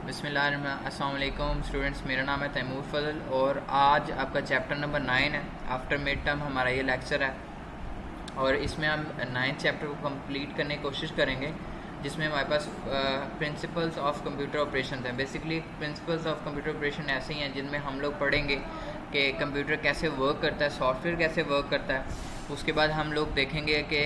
अस्सलाम वालेकुम स्टूडेंट्स, मेरा नाम है तैमूर फजल और आज आपका चैप्टर नंबर 9 है। आफ्टर मिड टर्म हमारा ये लेक्चर है और इसमें हम 9th चैप्टर को कंप्लीट करने की कोशिश करेंगे, जिसमें हमारे पास प्रिंसिपल्स ऑफ कंप्यूटर ऑपरेशन हैं। Basically principles of computer operation ऐसे ही हैं जिनमें हम लोग पढ़ेंगे कि कंप्यूटर कैसे वर्क करता है, सॉफ्टवेयर कैसे वर्क करता है। उसके बाद हम लोग देखेंगे कि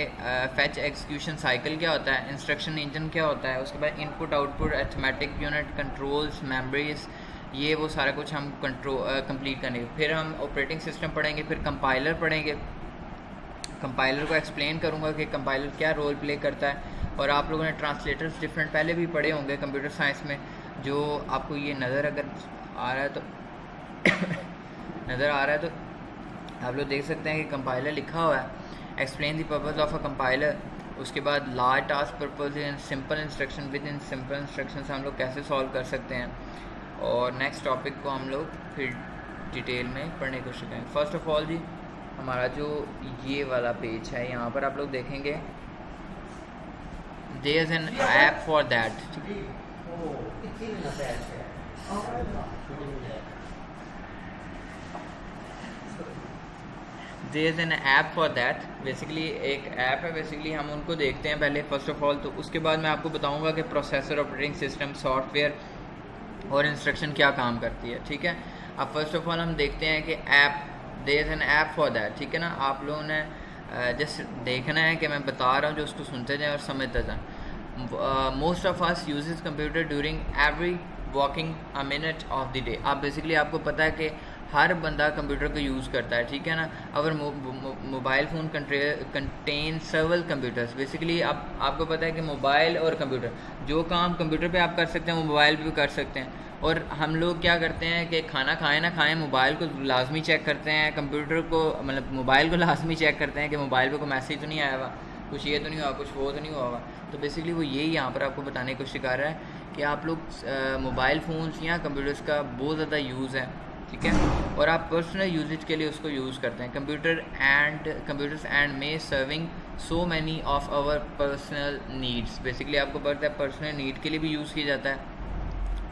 फैच एग्जीक्यूशन साइकिल क्या होता है, इंस्ट्रक्शन इंजन क्या होता है। उसके बाद input output, arithmetic unit, controls, memories, ये वो सारा कुछ हम कंप्लीट करेंगे। फिर हम ऑपरेटिंग सिस्टम पढ़ेंगे, फिर कंपाइलर पढ़ेंगे। कंपाइलर को एक्सप्लेन करूँगा कि कंपाइलर क्या रोल प्ले करता है। और आप लोगों ने ट्रांसलेटर्स डिफरेंट पहले भी पढ़े होंगे कंप्यूटर साइंस में। जो आपको ये नज़र अगर आ रहा है तो नज़र आ रहा है तो आप लोग देख सकते हैं कि कंपाइलर लिखा हुआ है, explain the purpose of a compiler. उसके बाद large task purpose in simple instruction, with in simple instruction हम लोग कैसे सॉल्व कर सकते हैं। और नेक्स्ट टॉपिक को हम लोग फिर डिटेल में पढ़ने की कोशिश करेंगे। फर्स्ट ऑफ ऑल जी, हमारा जो ये वाला पेज है, यहाँ पर आप लोग देखेंगे there is an app for that. There is an app for that. Basically एक ऐप है, बेसिकली हम उनको देखते हैं पहले फर्स्ट ऑफ ऑल। तो उसके बाद मैं आपको बताऊंगा कि प्रोसेसर, ऑपरेटिंग सिस्टम, सॉफ्टवेयर और इंस्ट्रक्शन क्या काम करती है। ठीक है, अब फर्स्ट ऑफ ऑल हम देखते हैं कि app, there is an app for that. ठीक है ना, आप लोगों ने जस्ट देखना है कि मैं बता रहा हूँ, जो उसको सुनते जाएँ और समझते जाएँ। Most of us uses computer during every walking a minute of the day. आप बेसिकली आपको पता है कि हर बंदा कंप्यूटर को यूज़ करता है। ठीक है ना, अवर mobile phone contain सर्वल computers. Basically आपको पता है कि मोबाइल और कंप्यूटर, जो काम कंप्यूटर पे आप कर सकते हैं वो मोबाइल पे भी कर सकते हैं। और हम लोग क्या करते हैं कि खाना खाएं ना खाएं, मोबाइल को लाजमी चेक करते हैं, कंप्यूटर को मतलब मोबाइल को लाजमी चेक करते हैं कि मोबाइल पे कोई मैसेज तो नहीं आया हुआ, कुछ ये तो नहीं हुआ, कुछ वो तो नहीं हुआ हुआ। तो बेसिकली वो यही यहाँ पर आपको बताने की कोशिश कर रहा है कि आप लोग मोबाइल फ़ोन्स या कंप्यूटर्स का बहुत ज़्यादा यूज़ है। ठीक है, और आप पर्सनल यूजेज के लिए उसको यूज़ करते हैं। Computers and may serving so many of our personal needs. Basically आपको पता है पर्सनल नीड के लिए भी यूज़ किया जाता है।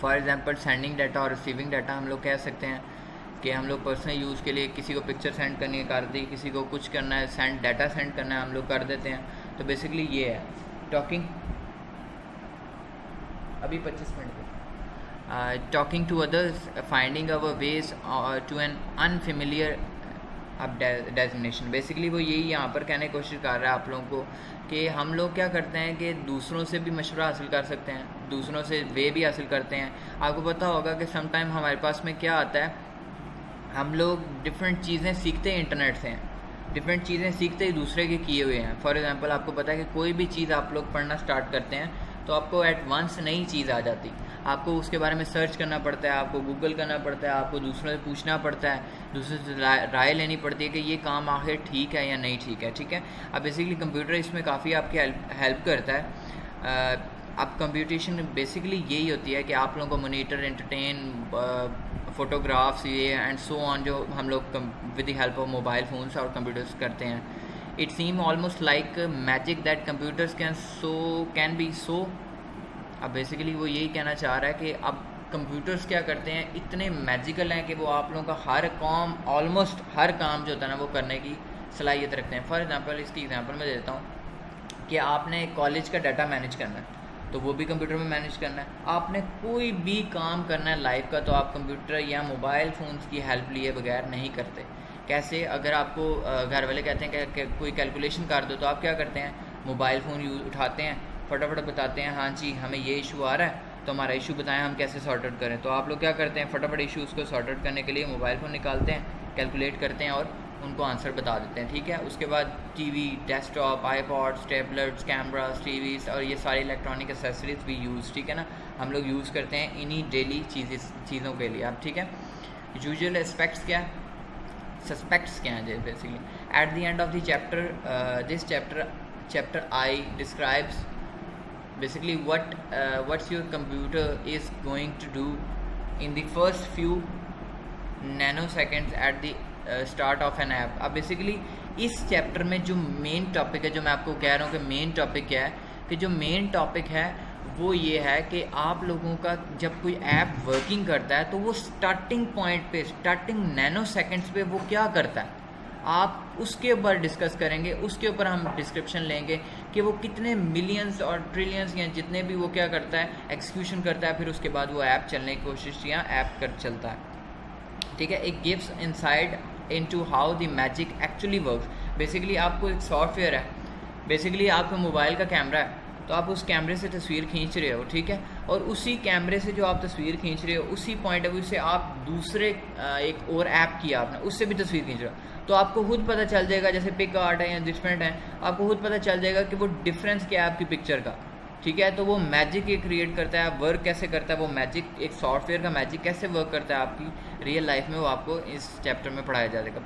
फॉर एग्जांपल सेंडिंग डाटा और रिसीविंग डाटा हम लोग कह सकते हैं कि हम लोग पर्सनल यूज़ के लिए किसी को पिक्चर सेंड करनी है कर दी, किसी को कुछ करना है डाटा सेंड करना है हम लोग कर देते हैं। तो बेसिकली ये है टॉकिंग। अभी 25 minute talking to others, finding our ways to an unfamiliar destination। Basically वो यही यहाँ पर कहने की कोशिश कर रहा है आप लोगों को कि हम लोग क्या करते हैं कि दूसरों से भी मशवरा हासिल कर सकते हैं, दूसरों से वे भी हासिल करते हैं। आपको पता होगा कि सम टाइम हमारे पास में क्या आता है, हम लोग डिफरेंट चीज़ें सीखते हैं इंटरनेट से, डिफरेंट चीज़ें सीखते ही दूसरे के किए हुए हैं। फॉर एग्जांपल आपको पता है कि कोई भी चीज़ आप लोग पढ़ना स्टार्ट करते हैं तो आपको एट वंस नई चीज़ आ जाती, आपको उसके बारे में सर्च करना पड़ता है, आपको गूगल करना पड़ता है, आपको दूसरों से पूछना पड़ता है, दूसरों से राय लेनी पड़ती है कि ये काम आखिर ठीक है या नहीं ठीक है। ठीक है, अब बेसिकली कंप्यूटर इसमें काफ़ी आपकी हेल्प करता है। अब कंप्यूटेशन बेसिकली यही होती है कि आप लोगों को मोनीटर, एंटरटेन, फोटोग्राफ्स, ये एंड सो ऑन, जो हम लोग with the help of mobile phones और कंप्यूटर्स करते हैं। It seem almost like magic that computers can be so. अब बेसिकली वो यही कहना चाह रहा है कि अब कंप्यूटर्स क्या करते हैं, इतने मैजिकल हैं कि वो आप लोगों का हर काम, ऑलमोस्ट हर काम जो होता है ना वो करने की सलाहियत रखते हैं। फॉर एग्जांपल इसकी एग्जांपल मैं देता हूँ कि आपने कॉलेज का डाटा मैनेज करना है तो वो भी कंप्यूटर में मैनेज करना है। आपने कोई भी काम करना है लाइफ का तो आप कंप्यूटर या मोबाइल फ़ोन्स की हेल्प लिए बगैर नहीं करते। कैसे, अगर आपको घर वाले कहते हैं कि कोई कैलकुलेशन कर दो तो आप क्या करते हैं, मोबाइल फ़ोन उठाते हैं, फटाफट बताते हैं हाँ जी हमें ये इशू आ रहा है तो हमारा इशू बताएं हम कैसे सॉर्ट आउट करें। तो आप लोग क्या करते हैं, फटाफट इशू उसको सॉर्ट आउट करने के लिए मोबाइल फ़ोन निकालते हैं, कैलकुलेट करते हैं और उनको आंसर बता देते हैं। ठीक है, उसके बाद TV, desktop, iPods, tablets, cameras, TVs और ये सारी इलेक्ट्रॉनिक एक्सेसरीज भी यूज़, ठीक है ना, हम लोग यूज़ करते हैं इन्हीं डेली चीज़ों के लिए। अब ठीक है, यूजुअल एस्पेक्ट्स क्या है, सस्पेक्ट्स क्या हैं basically. At the end of the chapter, this chapter I describes basically what's your computer is going to do in the first few nanoseconds at the start of an app। अब basically इस chapter में जो main topic है, जो मैं आपको कह रहा हूँ कि मेन टॉपिक क्या है, कि जो मेन टॉपिक है वो ये है कि आप लोगों का जब कोई ऐप वर्किंग करता है तो वो स्टार्टिंग पॉइंट पे, स्टार्टिंग नैनो सेकंड्स पे वो क्या करता है, आप उसके ऊपर डिस्कस करेंगे, उसके ऊपर हम डिस्क्रिप्शन लेंगे कि वो कितने मिलियंस और ट्रिलियंस या जितने भी वो क्या करता है, एक्सिक्यूशन करता है, फिर उसके बाद वो ऐप चलने की कोशिश या ऐप कर चलता है। ठीक है, it gives insight into how the magic actually works. Basically आपको एक सॉफ्टवेयर है, बेसिकली आपका मोबाइल का कैमरा है, तो आप उस कैमरे से तस्वीर खींच रहे हो, ठीक है, और उसी कैमरे से जो आप तस्वीर खींच रहे हो उसी पॉइंट ऑफ व्यू से आप दूसरे एक और ऐप किया आपने, उससे भी तस्वीर खींच रहे हो, तो आपको खुद पता चल जाएगा, जैसे पिक आर्ट है या डिफरेंट है, आपको खुद पता चल जाएगा कि वो डिफरेंस क्या है आपकी पिक्चर का। ठीक है, तो वो मैजिक ये क्रिएट करता है, वर्क कैसे करता है वो मैजिक, एक सॉफ्टवेयर का मैजिक कैसे वर्क करता है आपकी रियल लाइफ में, वो आपको इस चैप्टर में पढ़ाया जाएगा।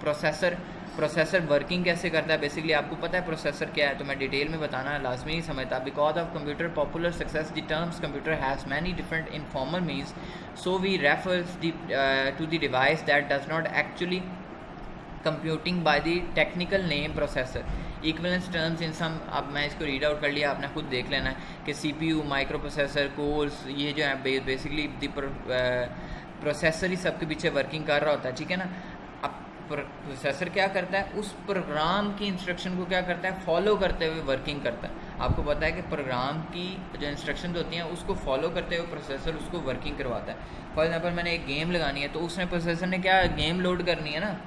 प्रोसेसर वर्किंग कैसे करता है, बेसिकली आपको पता है प्रोसेसर क्या है, तो मैं डिटेल में बताना लाजमी नहीं समझता। Because of computer popular success the terms computer has many different informal means, so we refers to the device that does not actually computing by the technical name processor. Equivalence terms in some, अब मैं इसको read out कर लिया, आपने खुद देख लेना है कि CPU, माइक्रो प्रोसेसर, कोर्स, ये जो है बेसिकली प्रोसेसर ही सबके पीछे वर्किंग कर रहा होता है। ठीक है ना, अब प्रोसेसर क्या करता है, उस प्रोग्राम की इंस्ट्रक्शन को क्या करता है, फॉलो करते हुए वर्किंग करता है। आपको पता है कि प्रोग्राम की जो इंस्ट्रक्शन होती हैं उसको फॉलो करते हुए प्रोसेसर उसको वर्किंग करवाता है। फॉर एग्जाम्पल मैंने एक गेम लगानी है, तो उसने प्रोसेसर ने क्या गेम लोड करनी है ना,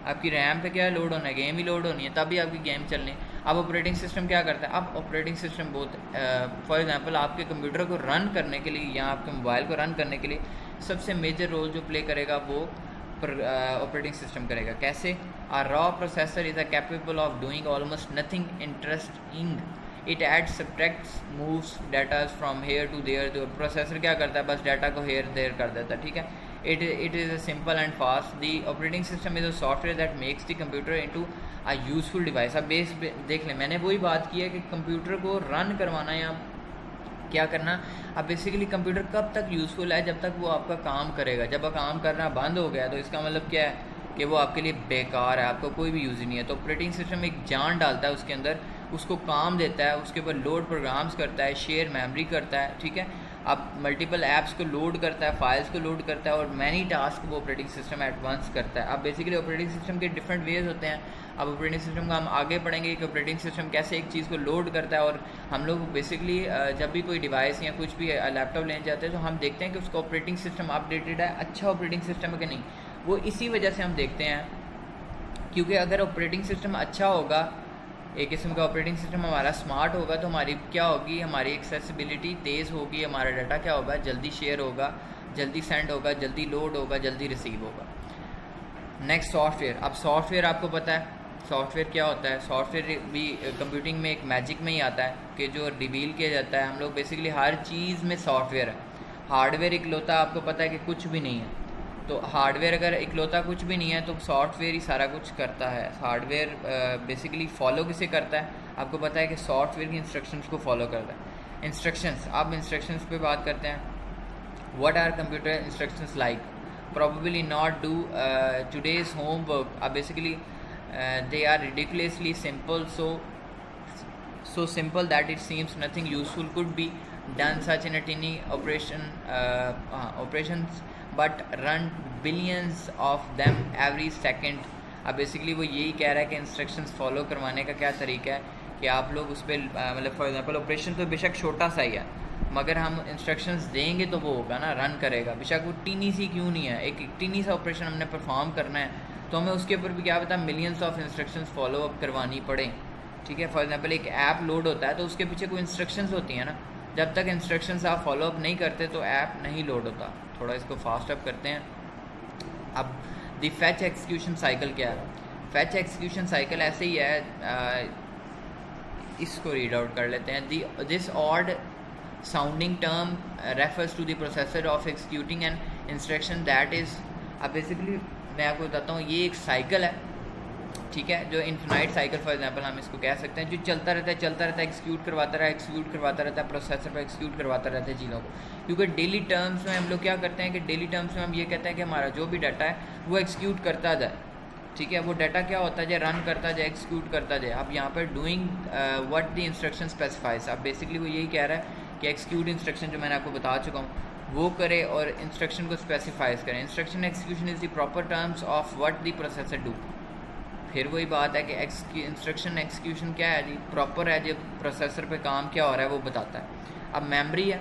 आपकी रैम पे क्या लोड होना है, गेम ही लोड होनी है, तभी आपकी गेम चलनी है। अब ऑपरेटिंग सिस्टम क्या करता है, अब ऑपरेटिंग सिस्टम बहुत फॉर एग्जांपल आपके कंप्यूटर को रन करने के लिए या आपके मोबाइल को रन करने के लिए सबसे मेजर रोल जो प्ले करेगा वो ऑपरेटिंग सिस्टम करेगा। कैसे, a raw processor is capable of doing almost nothing interesting, it adds subtracts moves data from here to there. तो प्रोसेसर क्या करता है, बस डाटा को हेयर देयर कर देता है। ठीक है, it is a simple and fast. The operating system is a software that makes the computer into a useful device. अब बेस देख लें, मैंने वही बात की है कि कंप्यूटर को रन करवाना या क्या करना। अब बेसिकली कंप्यूटर कब तक यूज़फुल है, जब तक वो आपका काम करेगा। जब वो काम करना बंद हो गया तो इसका मतलब क्या है कि वो आपके लिए बेकार है, आपको कोई भी यूज़ ही नहीं है। तो ऑपरेटिंग सिस्टम एक जान डालता है उसके अंदर, उसको काम देता है, उसके ऊपर लोड प्रोग्राम्स करता है, शेयर मेमोरी करता है। ठीक है, अब मल्टीपल ऐप्स को लोड करता है, फाइल्स को लोड करता है और मैनी टास्क वो ऑपरेटिंग सिस्टम एडवांस करता है। अब बेसिकली ऑपरेटिंग सिस्टम के डिफरेंट वेज होते हैं। अब ऑपरेटिंग सिस्टम का हम आगे पढ़ेंगे कि ऑपरेटिंग सिस्टम कैसे एक चीज़ को लोड करता है। और हम लोग बेसिकली जब भी कोई डिवाइस या कुछ भी लैपटॉप लेने जाते हैं तो हम देखते हैं कि उसका ऑपरेटिंग सिस्टम अपडेटेड है, अच्छा ऑपरेटिंग सिस्टम है कि नहीं। वो इसी वजह से हम देखते हैं, क्योंकि अगर ऑपरेटिंग सिस्टम अच्छा होगा, एक किस्म का ऑपरेटिंग सिस्टम हमारा स्मार्ट होगा, तो हमारी क्या होगी, हमारी एक्सेसिबिलिटी तेज़ होगी, हमारा डाटा क्या होगा, जल्दी शेयर होगा, जल्दी सेंड होगा, जल्दी लोड होगा, जल्दी रिसीव होगा। Next software. अब सॉफ्टवेयर आपको पता है सॉफ्टवेयर क्या होता है। सॉफ्टवेयर भी कंप्यूटिंग में एक मैजिक में ही आता है कि जो रिवील किया जाता है। हम लोग बेसिकली हर चीज़ में सॉफ्टवेयर है। हार्डवेयर इकलौता आपको पता है कि कुछ भी नहीं है, तो हार्डवेयर अगर इकलौता कुछ भी नहीं है तो सॉफ्टवेयर ही सारा कुछ करता है। हार्डवेयर बेसिकली फॉलो किसे करता है, आपको पता है कि सॉफ्टवेयर की इंस्ट्रक्शंस को फॉलो करता है। इंस्ट्रक्शंस, अब इंस्ट्रक्शंस पे बात करते हैं। What are computer instructions like, probably not do today's homework. अब basically they are ridiculously simple, so simple that it seems nothing useful could be done such in a tiny operations but run billions of them every second। अब basically वो यही कह रहा है कि instructions follow करवाने का क्या तरीका है कि आप लोग उस पर मतलब फॉर एग्जांपल ऑपरेशन तो बेशक छोटा सा ही है, मगर हम इंस्ट्रक्शंस देंगे तो वो होगा ना, रन करेगा। बेशक वो टीनी सी क्यों नहीं है, एक टीनी सा ऑपरेशन हमने परफॉर्म करना है तो हमें उसके ऊपर भी क्या पता millions of instructions follow up करवानी पड़े। ठीक है, फॉर एग्जांपल एक ऐप लोड होता है तो उसके पीछे कोई इंस्ट्रक्शंस होती हैं ना, जब तक इंस्ट्रक्शंस आप फॉलो अप नहीं करते तो ऐप नहीं लोड होता। थोड़ा इसको फास्ट अप करते हैं। अब द फैच एक्सिक्यूशन साइकिल क्या है, फैच एक्सिक्यूशन साइकिल ऐसे ही है, इसको रीड आउट कर लेते हैं। This odd sounding term refers to the processor of executing an instruction that is. अब बेसिकली मैं आपको बताता हूँ, ये एक साइकिल है, ठीक है, जो इन्फिनाइट साइकिल फॉर एग्जांपल हम इसको कह सकते हैं, जो चलता रहता है, एक्सिक्यूट करवाता रहता है, प्रोसेसर पर एक्सिक्यूट करवाता रहता है चीज़ों को। क्योंकि डेली टर्म्स में हम लोग क्या करते हैं कि डेली टर्म्स में हम ये कहते हैं कि हमारा जो भी डाटा है वो एक्सिक्यूट करता जाए। ठीक है, वो डाटा क्या होता जाए, रन करता जाए, एक्सिक्यूट करता जाए। अब यहाँ पर doing what the instruction specifies, अब बेसिकली वो यही कह रहा है कि एक्सिक्यूट इंस्ट्रक्शन जो मैंने आपको बता चुका हूँ वो करे और इंस्ट्रक्शन को स्पेसिफाइज करें। Instruction execution is the proper terms of what the processor do. फिर वही बात है कि इंस्ट्रक्शन एक्सिक्यूशन क्या है जी, प्रॉपर है जो प्रोसेसर पे काम क्या हो रहा है वो बताता है। अब मेमोरी है,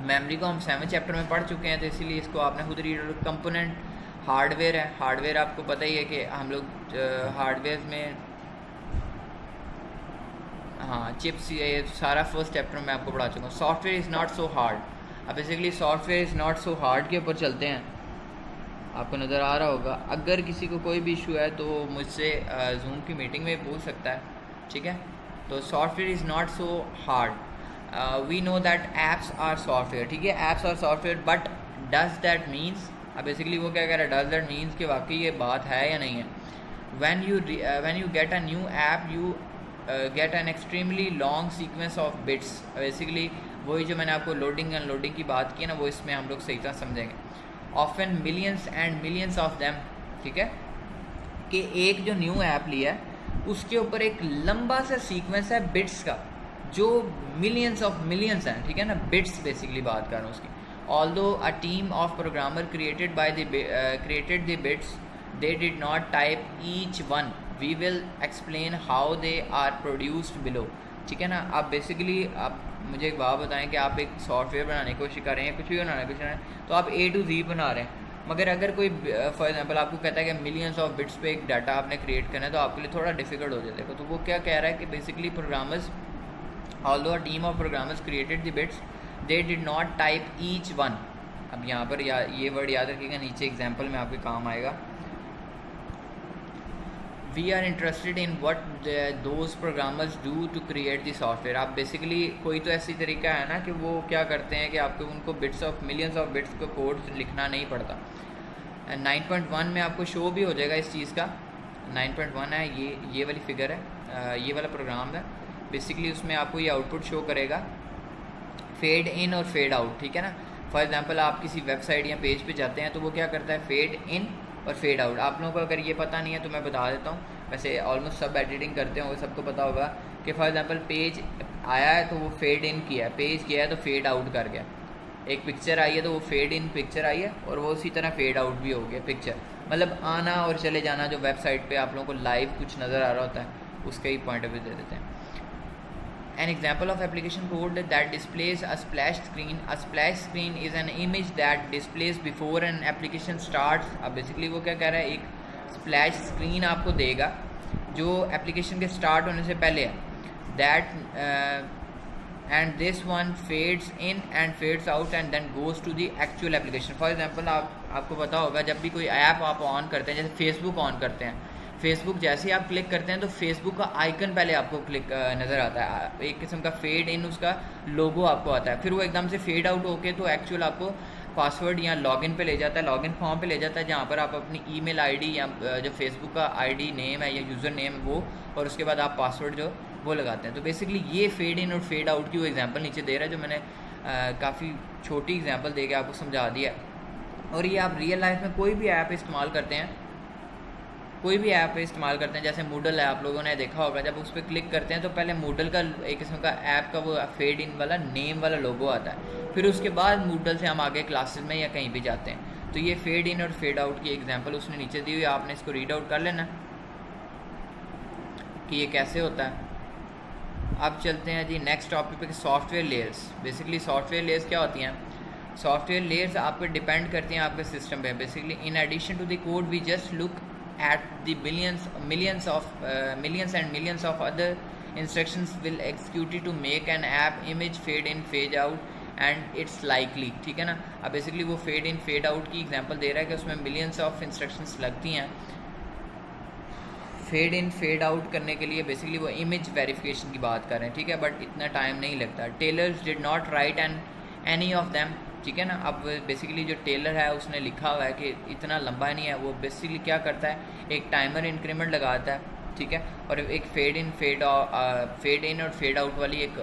मेमोरी को हम 7 चैप्टर में पढ़ चुके हैं, तो इसीलिए इसको आपने खुद रीड। कंपोनेंट हार्डवेयर है, हार्डवेयर आपको पता ही है कि हम लोग हार्डवेयर में हाँ चिप्स, ये सारा फर्स्ट चैप्टर में आपको पढ़ा चुका हूँ। Software is not so hard. अब basically software is not so hard के ऊपर चलते हैं, आपको नज़र आ रहा होगा। अगर किसी को कोई भी इशू है तो मुझसे जूम की मीटिंग में पूछ सकता है, ठीक है। तो software is not so hard, we know that apps are software, ठीक है, apps are software, but does that means, अब बेसिकली वो क्या कह रहा है, डज दैट मीन्स कि वाकई ये बात है या नहीं है। When you get a new app you get an extremely long sequence of bits. Basically वही जो मैंने आपको लोडिंग अनलोडिंग की बात की ना, वो इसमें हम लोग सही तरह समझेंगे। Often millions and millions of them, ठीक है, कि एक जो न्यू ऐप लिया है उसके ऊपर एक लंबा सा सीक्वेंस है बिट्स का, जो मिलियंस ऑफ मिलियंस हैं, ठीक है ना, बिट्स बेसिकली बात कर रहा हूँ उसकी। Although a team of programmer created the bits, they did not type each one, we will explain how they are produced below, ठीक है ना। आप बेसिकली आप मुझे एक बात बताएं कि आप एक सॉफ्टवेयर बनाने की कोशिश कर रहे हैं, कुछ भी बनाने की कोशिश कर रहे हैं, तो आप A to Z बना रहे हैं, मगर अगर कोई फॉर एग्जांपल आपको कहता है कि मिलियंस ऑफ बिट्स पे एक डाटा आपने क्रिएट करना है, तो आपके लिए थोड़ा डिफिकल्ट हो जाएगा। तो वो क्या कह रहा है कि basically programmers, although a team of programmers created the bits, they did not type each one. अब यहाँ पर ये वर्ड याद रखिएगा, नीचे एग्जाम्पल में आपके काम आएगा। We are interested in what those programmers do to create the software. आप बेसिकली कोई तो ऐसी तरीका है ना कि वो क्या करते हैं कि आपको उनको bits of millions of bits को कोड लिखना नहीं पड़ता। 9.1 में आपको शो भी हो जाएगा इस चीज़ का, 9.1 है ये वाली फिगर है, ये वाला प्रोग्राम है। बेसिकली उसमें आपको ये आउटपुट शो करेगा, फेड इन और फेड आउट, ठीक है ना। फॉर एग्जांपल आप किसी वेबसाइट या पेज पे जाते हैं तो वो क्या करता है, फेड इन और फेड आउट। आप लोगों को अगर ये पता नहीं है तो मैं बता देता हूँ, वैसे ऑलमोस्ट सब एडिटिंग करते होंगे, सबको पता होगा कि फॉर एग्जांपल पेज आया है तो वो फेड इन किया है, पेज किया है तो फेड आउट कर गया। एक पिक्चर आई है तो वो फेड इन पिक्चर आई है और वो उसी तरह फेड आउट भी हो गया पिक्चर, मतलब आना और चले जाना। जो वेबसाइट पे आप लोगों को लाइव कुछ नज़र आ रहा होता है उसका ही पॉइंट ऑफ व्यू दे देते हैं। An example of application code that displays a splash screen. A splash screen is an image that displays before an application starts. अब बेसिकली वो क्या कह रहा है, एक splash screen आपको देगा जो एप्लीकेशन के स्टार्ट होने से पहले है। That and this one fades in and fades out and then goes to the actual application. For example आपको पता होगा जब भी कोई ऐप आप ऑन करते हैं, जैसे फेसबुक ऑन करते हैं, फेसबुक जैसे ही आप क्लिक करते हैं तो फेसबुक का आइकन पहले आपको क्लिक नज़र आता है, एक किस्म का फेड इन उसका लोगो आपको आता है, फिर वो एकदम से फेड आउट होके तो एक्चुअल आपको पासवर्ड या लॉगिन पे ले जाता है, लॉगिन फॉर्म पे ले जाता है, जहाँ पर आप अपनी ईमेल आईडी या जो फेसबुक का आईडी नेम है या यूज़र नेम वो, और उसके बाद आप पासवर्ड जो वो लगाते हैं। तो बेसिकली ये फेड इन और फेड आउट की वो एग्जांपल नीचे दे रहा है, जो मैंने काफ़ी छोटी एग्जांपल दे के आपको समझा दिया। और ये आप रियल लाइफ में कोई भी ऐप इस्तेमाल करते हैं, कोई भी ऐप इस्तेमाल करते हैं, जैसे मूडल है, आप लोगों ने देखा होगा, जब उस पर क्लिक करते हैं तो पहले मूडल का एक किस्म का ऐप का वो फेड इन वाला नेम वाला लोगो आता है, फिर उसके बाद मूडल से हम आगे क्लासेस में या कहीं भी जाते हैं। तो ये फेड इन और फेड आउट की एग्जांपल उसने नीचे दी हुई, आपने इसको रीड आउट कर लेना कि ये कैसे होता है। अब चलते हैं जी नेक्स्ट टॉपिक पे, software layers. Basically software layers क्या होती हैं? सॉफ्टवेयर लेयर्स आप पे डिपेंड करती हैं आपके सिस्टम पे। Basically in addition to the code we just look at the millions and millions of other instructions will executed to make an app image fade in fade out and it's likely, ठीक है ना। अब basically वो fade in fade out की example दे रहा है कि उसमें मिलियंस ऑफ इंस्ट्रक्शंस लगती हैं फेड इन फेड आउट करने के लिए। बेसिकली वो इमेज वेरिफिकेशन की बात कर रहे हैं, ठीक है, बट इतना टाइम नहीं लगता। Tailors did not write any of them, ठीक है ना। अब बेसिकली जो टेलर है उसने लिखा हुआ है कि इतना लंबा नहीं है, वो बेसिकली क्या करता है, एक टाइमर इंक्रीमेंट लगाता है, ठीक है, और एक फेड इन और फेड आउट वाली एक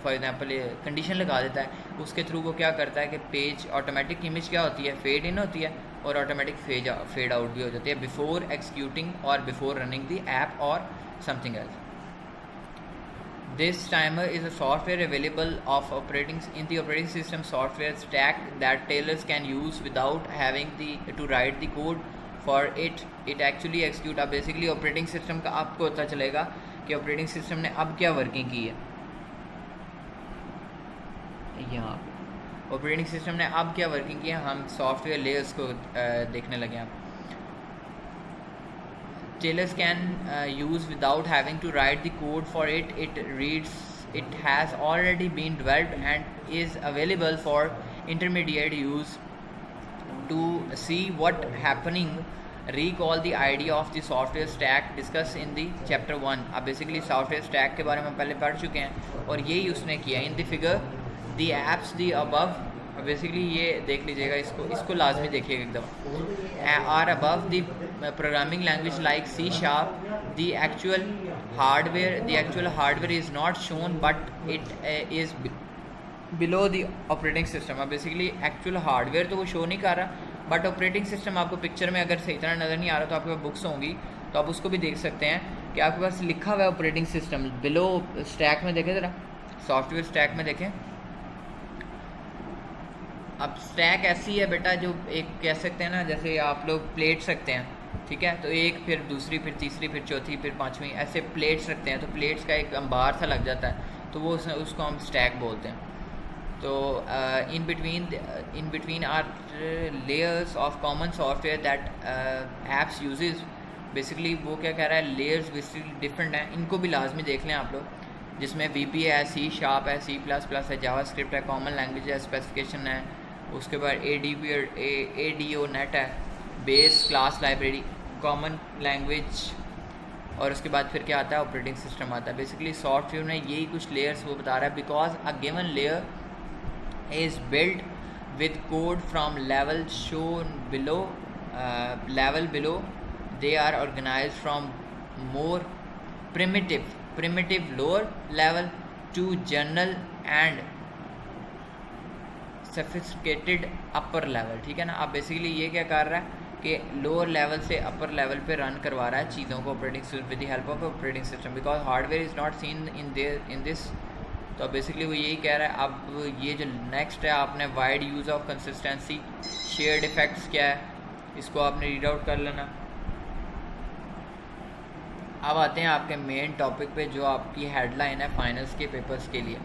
फॉर एग्जांपल कंडीशन लगा देता है। उसके थ्रू वो क्या करता है कि पेज ऑटोमेटिक इमेज क्या होती है, फेड इन होती है और ऑटोमेटिक फेड आउट भी हो जाती है बिफोर एक्सिक्यूटिंग और बिफोर रनिंग द ऐप और something else. This timer is a software available of in the operating system software stack that tailors can use without having to write the code for it. It actually execute. अब basically operating system का आपको पता चलेगा कि operating system ने अब क्या working की है. यहाँ operating system ने अब क्या working की है, हम software layers को देखने लगे हैं. Tailors can use without having to write the code for it. It has already been developed and is available for intermediate use. To see what happening, recall the idea of the software stack discussed in the chapter 1. अब basically software stack के बारे में पहले पढ़ चुके हैं और यही उसने किया. In the figure, the apps the above, basically ये देख लीजिएगा, इसको लाजमी देखिएगा एकदम. Are above the programming language like C#, the actual hardware is not shown but it is below the operating system. अब बेसिकली एक्चुअल हार्डवेयर तो वो शो नहीं कर रहा, बट ऑपरेटिंग सिस्टम आपको पिक्चर में अगर सही तरह नज़र नहीं आ रहा तो आपके पास बुक्स होंगी तो आप उसको भी देख सकते हैं कि आपके पास लिखा हुआ है ऑपरेटिंग सिस्टम. बिलो स्टैक में देखें, ज़रा सॉफ्टवेयर स्टैक में देखें. अब स्टैक ऐसी है बेटा जो एक कह सकते हैं ना, जैसे आप लोग प्लेट्स रखते हैं, ठीक है, तो एक फिर दूसरी फिर तीसरी फिर चौथी फिर पांचवी ऐसे प्लेट्स रखते हैं, तो प्लेट्स का एक अंबार सा लग जाता है, तो वो उसको हम स्टैक बोलते हैं. तो in between are layers of common software that apps uses. Basically वो क्या कह रहा है, लेयर्स बेसिकली डिफरेंट हैं, इनको भी लाजमी देख लें आप लोग, जिसमें VB है, C# है, C++ है, जावास्क्रिप्ट है, कॉमन लैंग्वेज है, स्पेसिफिकेशन है, उसके बाद ADO नेट है, base class library, common language, और उसके बाद फिर क्या आता है, ऑपरेटिंग सिस्टम आता है. बेसिकली सॉफ्टवेयर में यही कुछ लेयर्स वो बता रहा है. Because a given layer is build with code from level shown below they are organized from more primitive lower level to general and sophisticated upper level. ठीक है ना. अब बेसिकली ये क्या कर रहा है कि लोअर लेवल से अपर लेवल पे रन करवा रहा है चीज़ों को operating system with the help of operating system, because hardware is not seen in this. तो बेसिकली वो यही कह रहा है. अब ये जो नेक्स्ट है, आपने wide use of consistency, shared effects क्या है, इसको आपने रीड आउट कर लेना. अब आते हैं आपके मेन टॉपिक पे, जो आपकी हेडलाइन है फाइनल्स के पेपर्स के लिए.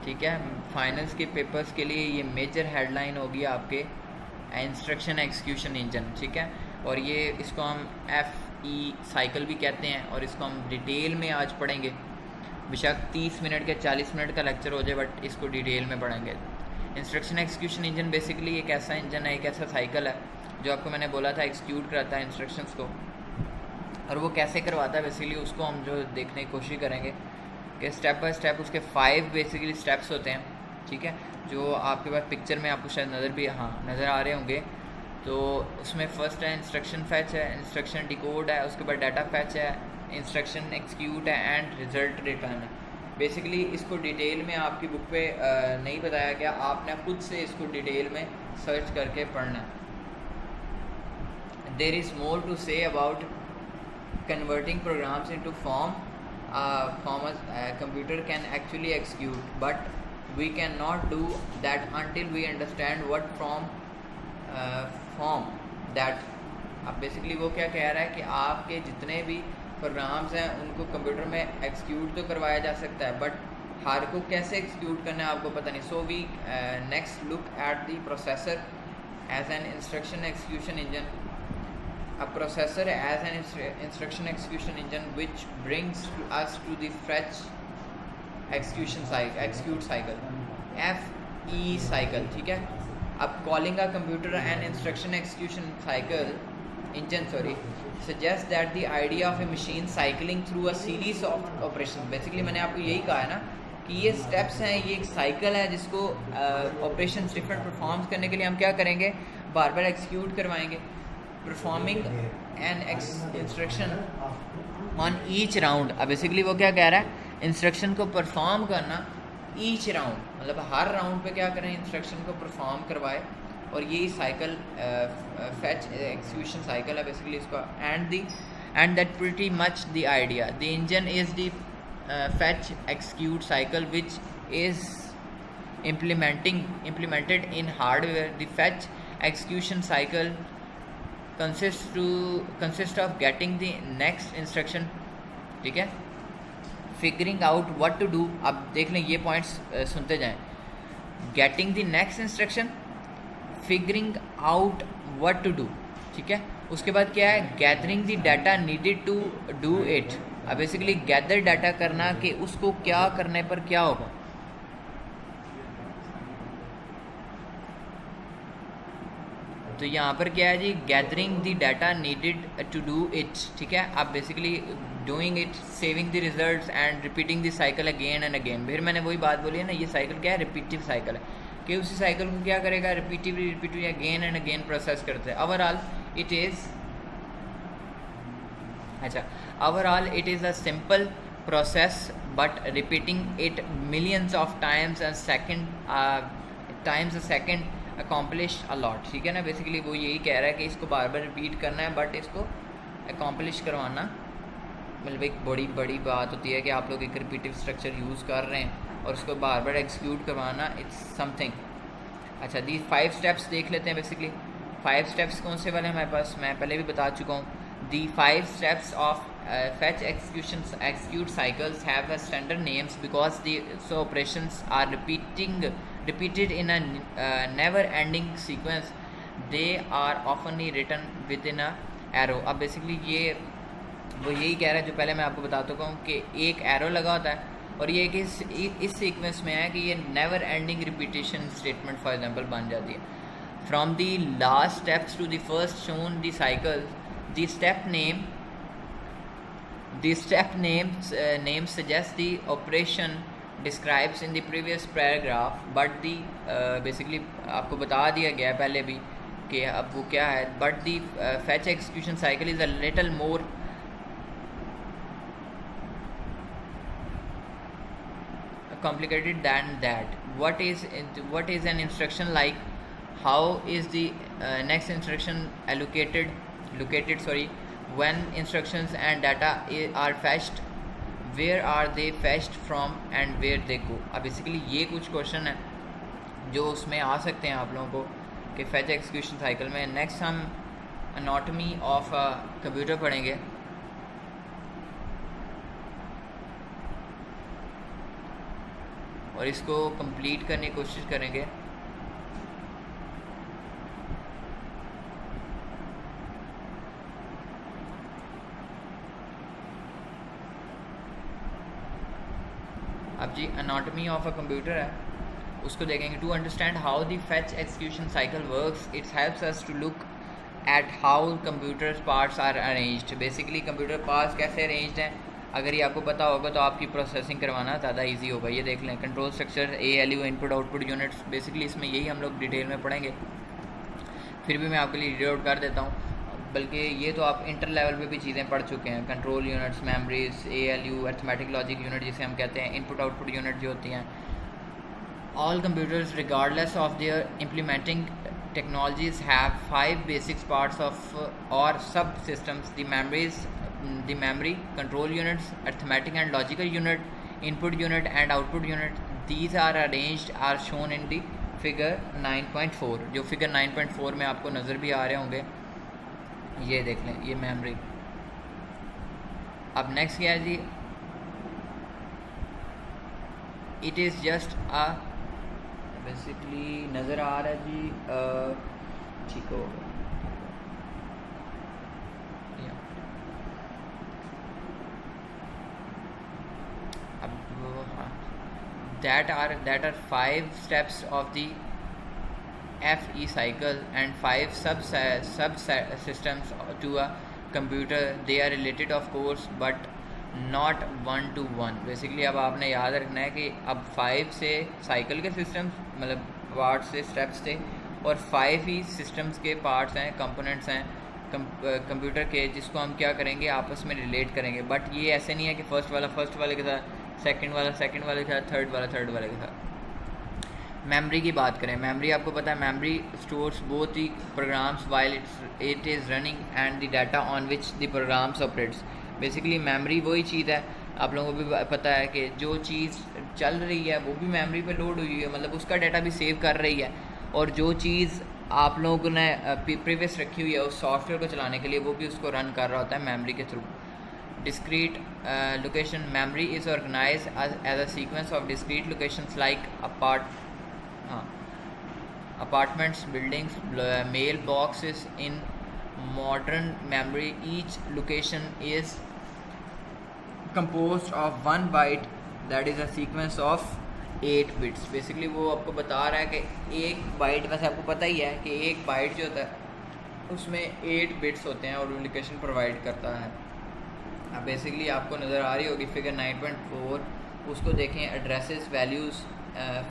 ठीक है, फाइनल्स के पेपर्स के लिए ये मेजर हेडलाइन होगी आपके इंस्ट्रक्शन एग्जीक्यूशन इंजन. ठीक है, और ये इसको हम FE साइकिल भी कहते हैं, और इसको हम डिटेल में आज पढ़ेंगे. बेशक 30 मिनट के 40 मिनट का लेक्चर हो जाए, बट इसको डिटेल में पढ़ेंगे. इंस्ट्रक्शन एग्जीक्यूशन इंजन बेसिकली एक ऐसा इंजन है, एक ऐसा साइकिल है जो आपको मैंने बोला था एग्जीक्यूट कराता है इंस्ट्रक्शंस को. और वो कैसे करवाता है बेसिकली उसको हम जो देखने की कोशिश करेंगे कि स्टेप बाय स्टेप उसके 5 बेसिकली स्टेप्स होते हैं. ठीक है, जो आपके पास पिक्चर में आपको शायद नज़र आ रहे होंगे. तो उसमें फर्स्ट है इंस्ट्रक्शन फैच है, इंस्ट्रक्शन डिकोड है, उसके बाद डाटा फैच है, इंस्ट्रक्शन एक्जीक्यूट है एंड रिजल्ट रिटर्न है. बेसिकली इसको डिटेल में आपकी बुक पे नहीं बताया गया, आपने खुद से इसको डिटेल में सर्च करके पढ़ना है. There is more to say about converting programs into form a computer can actually execute, but we cannot do that until we understand what form that. अब बेसिकली वो क्या कह रहा है कि आपके जितने भी प्रोग्राम्स हैं उनको कंप्यूटर में एक्जीक्यूट तो करवाया जा सकता है, बट हर को कैसे एक्जीक्यूट करना है आपको पता नहीं. So we next look at the processor as an instruction execution engine. A processor as an instruction execution engine which brings us to the fetch execute cycle, FE cycle. ठीक है, अब calling a computer an instruction execution engine suggests that the idea of a machine cycling through a series of operations. Basically मैंने आपको यही कहा है ना कि ये स्टेप्स हैं, ये एक साइकिल है जिसको ऑपरेशंस डिफरेंट परफॉर्म करने के लिए हम क्या करेंगे, बार बार एक्जीक्यूट करवाएंगे. Performing an instruction on each round. अब बेसिकली वो क्या कह रहा है, इंस्ट्रक्शन को परफॉर्म करना ईच राउंड, मतलब हर राउंड पे क्या करें, इंस्ट्रक्शन को परफॉर्म करवाए. और यही साइकिल फैच एग्जीक्यूशन साइकिल है बेसिकली इसका. And that pretty much the idea. The engine is the fetch execute cycle which is implemented in hardware. The fetch execution cycle consists of getting the next instruction, ठीक है, figuring out what to do. अब देख लें ये points सुनते जाएं. Getting the next instruction, figuring out what to do, ठीक है. उसके बाद क्या है, gathering the data needed to do it. अब बेसिकली गैदर डाटा करना कि उसको क्या करने पर क्या होगा. तो यहाँ पर क्या है जी, gathering the data needed to do it, ठीक है. आप basically doing it, saving the results and repeating the cycle again and again. फिर मैंने वही बात बोली है ना, ये साइकिल क्या है, रिपीटिव साइकिल है कि उसी साइकिल को क्या करेगा, repetitively again and again process करते हैं. Overall it is a simple process but repeating it millions of times a second accomplish a lot, ठीक है ना. बेसिकली वो यही कह रहा है कि इसको बार बार रिपीट करना है बट इसको अकॉम्प्लिश करवाना मतलब एक बड़ी बात होती है कि आप लोग एक रिपीटिव स्ट्रक्चर यूज़ कर रहे हैं और उसको बार बार एग्जीक्यूट करवाना, इट्स समथिंग. अच्छा, दी 5 स्टेप्स देख लेते हैं. बेसिकली 5 स्टेप्स कौन से वाले हमारे पास, मैं पहले भी बता चुका हूँ. दी 5 steps of fetch execute cycles have a standard names because the operations are repeated in a never ending sequence. They are often written within a arrow. अब बेसिकली ये वो यही कह रहा है जो पहले मैं आपको बता चुका हूँ कि एक एरो लगा होता है और ये कि इस सीक्वेंस में है कि ये never ending repetition statement for example बन जाती है. From the last steps to the first shown the cycle, the step name suggests the operation describes in the previous paragraph, but the basically आपको बता दिया गया पहले भी कि अब वो क्या है. but the fetch execution cycle is a little more complicated than that. What is an instruction like? How is the next instruction located? When instructions and data are fetched, where are they fetched from and where they go. अब basically ये कुछ question है जो उसमें आ सकते हैं आप लोगों को कि फैच एग्जीक्यूशन साइकिल में. नेक्स्ट हम एनाटॉमी ऑफ अ कंप्यूटर पढ़ेंगे. और इसको कंप्लीट करने की कोशिश करेंगे. अब जी एनाटॉमी ऑफ अ कंप्यूटर है, उसको देखेंगे. To understand how the fetch execution cycle works, it's helps us to look at how computer parts are arranged. Basically computer parts कैसे अरेंज्ड हैं, अगर ये आपको पता होगा तो आपकी प्रोसेसिंग करवाना ज़्यादा इजी होगा. ये देख लें, control structure, ALU input output units. Basically इसमें यही हम लोग डिटेल में पढ़ेंगे. फिर भी मैं आपके लिए रीड आउट कर देता हूँ, बल्कि ये तो आप इंटर लेवल पे भी चीज़ें पढ़ चुके हैं. Control units, memories, ALU arithmetic logic unit जिसे हम कहते हैं, इनपुट आउटपुट यूनिट जो होती हैं. All computers regardless of their implementing technologies have 5 basic parts of our subsystems. The memory, control units, arithmetic and logical unit, input unit and output unit. These are arranged are shown in the figure 9.4, जो figure 9.4 में आपको नज़र भी आ रहे होंगे. ये देख लें, ये मेमोरी. अब नेक्स्ट क्या है जी, it is just a basically नज़र आ रहा है जी, ठीक हो अब हाँ, that are 5 steps of the FE cycle and 5 subsystems to a computer. They are related of course but not one to one. Basically अब आपने याद रखना है कि अब 5 से साइकिल के सिस्टम्स मतलब पार्ट्स से स्टेप्स थे और 5 ही सिस्टम्स के पार्ट्स हैं, कंपोनेंट्स हैं कंप्यूटर के, जिसको हम क्या करेंगे आपस में रिलेट करेंगे. बट ये ऐसे नहीं है कि फर्स्ट वाले के साथ, सेकंड वाले के साथ, थर्ड वाले के साथ. मेमोरी की बात करें, मेमोरी आपको पता है, memory stores both the programs while it is running and the data on which the programs operates. Basically memory वही चीज़ है आप लोगों को भी पता है कि जो चीज़ चल रही है वो भी मेमोरी पे लोड हुई है, मतलब उसका डाटा भी सेव कर रही है, और जो चीज़ आप लोगों ने प्रीवियस रखी हुई है उस सॉफ्टवेयर को चलाने के लिए वो भी उसको रन कर रहा होता है मेमोरी के through. Discrete location memory is organized as a sequence of discrete locations like apartments, buildings, mailboxes. In modern memory, each location is composed of one byte, that is a sequence of 8 bits. Basically वो आपको बता रहा है कि एक bite, वैसे आपको पता ही है कि एक बाइट जो होता है उसमें 8 बिट्स होते हैं और वो लोकेशन प्रोवाइड करता है। अब बेसिकली आपको नज़र आ रही होगी फिगर 9.4, उसको देखें, एड्रेसेस, वैल्यूज़,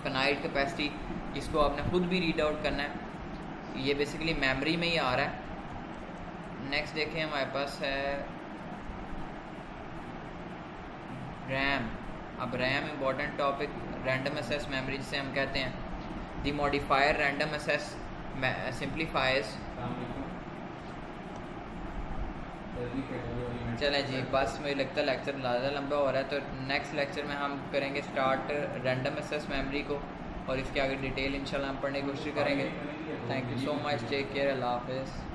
फिनाइट कैपेसिटी, इसको आपने ख़ुद भी रीड आउट करना है, ये बेसिकली मेमोरी में ही आ रहा है। नेक्स्ट देखें हमारे पास है रैम। अब RAM important topic, random access memory जिसे हम कहते हैं। The modifier random access simplifies. चलें जी, बस मुझे लगता है लेक्चर ज़्यादा लंबा हो रहा है, तो नेक्स्ट लेक्चर में हम करेंगे स्टार्ट रैंडम एक्सेस मेमोरी को, और इसके आगे डिटेल इंशाल्लाह हम पढ़ने की कोशिश करेंगे। Thank you so much, take care, अल्लाह हाफ़िज़।